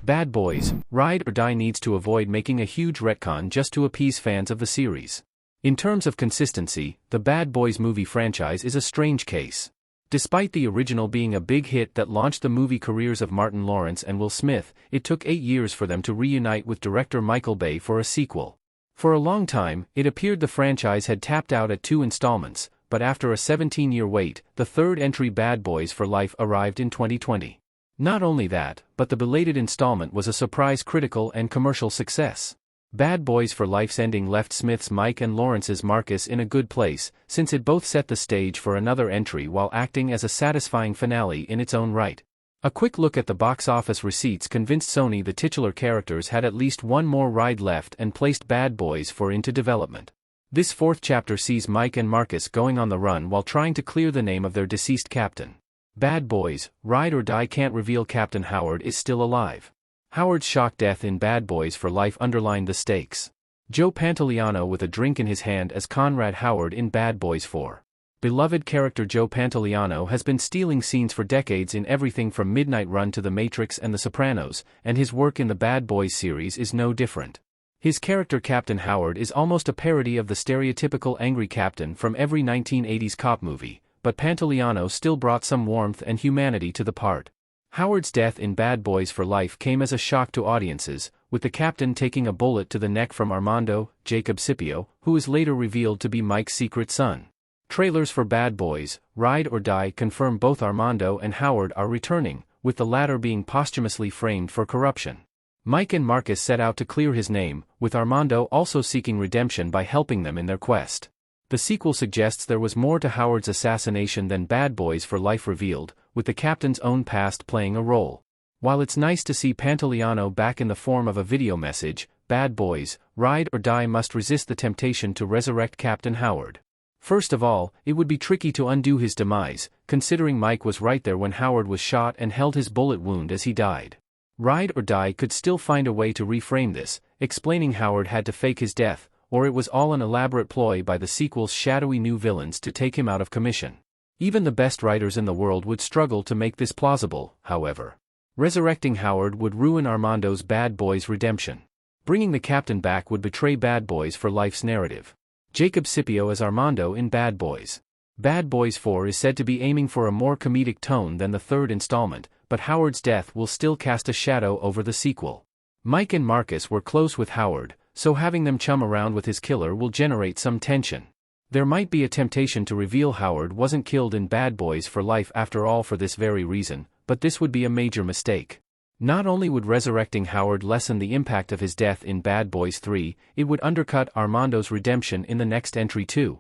Bad Boys, Ride or Die needs to avoid making a huge retcon just to appease fans of the series. In terms of consistency, the Bad Boys movie franchise is a strange case. Despite the original being a big hit that launched the movie careers of Martin Lawrence and Will Smith, it took 8 years for them to reunite with director Michael Bay for a sequel. For a long time, it appeared the franchise had tapped out at 2 installments, but after a 17-year wait, the third entry Bad Boys for Life arrived in 2020. Not only that, but the belated installment was a surprise critical and commercial success. Bad Boys for Life's ending left Smith's Mike and Lawrence's Marcus in a good place, since it both set the stage for another entry while acting as a satisfying finale in its own right. A quick look at the box office receipts convinced Sony the titular characters had at least one more ride left and placed Bad Boys 4 into development. This 4th chapter sees Mike and Marcus going on the run while trying to clear the name of their deceased captain. Bad Boys, Ride or Die can't reveal Captain Howard is still alive. Howard's shock death in Bad Boys for Life underlined the stakes. Joe Pantoliano with a drink in his hand as Conrad Howard in Bad Boys 4. Beloved character Joe Pantoliano has been stealing scenes for decades in everything from Midnight Run to The Matrix and The Sopranos, and his work in the Bad Boys series is no different. His character Captain Howard is almost a parody of the stereotypical angry captain from every 1980s cop movie, but Pantoliano still brought some warmth and humanity to the part. Howard's death in Bad Boys for Life came as a shock to audiences, with the captain taking a bullet to the neck from Armando, Jacob Scipio, who is later revealed to be Mike's secret son. Trailers for Bad Boys, Ride or Die confirm both Armando and Howard are returning, with the latter being posthumously framed for corruption. Mike and Marcus set out to clear his name, with Armando also seeking redemption by helping them in their quest. The sequel suggests there was more to Howard's assassination than Bad Boys for Life revealed, with the captain's own past playing a role. While it's nice to see Pantoliano back in the form of a video message, Bad Boys, Ride or Die must resist the temptation to resurrect Captain Howard. First of all, it would be tricky to undo his demise, considering Mike was right there when Howard was shot and held his bullet wound as he died. Ride or Die could still find a way to reframe this, explaining Howard had to fake his death, or it was all an elaborate ploy by the sequel's shadowy new villains to take him out of commission. Even the best writers in the world would struggle to make this plausible, however. Resurrecting Howard would ruin Armando's Bad Boys redemption. Bringing the captain back would betray Bad Boys for Life's narrative. Jacob Scipio as Armando in Bad Boys. Bad Boys 4 is said to be aiming for a more comedic tone than the third installment, but Howard's death will still cast a shadow over the sequel. Mike and Marcus were close with Howard, so having them chum around with his killer will generate some tension. There might be a temptation to reveal Howard wasn't killed in Bad Boys for Life after all for this very reason, but this would be a major mistake. Not only would resurrecting Howard lessen the impact of his death in Bad Boys 3, it would undercut Armando's redemption in the next entry too.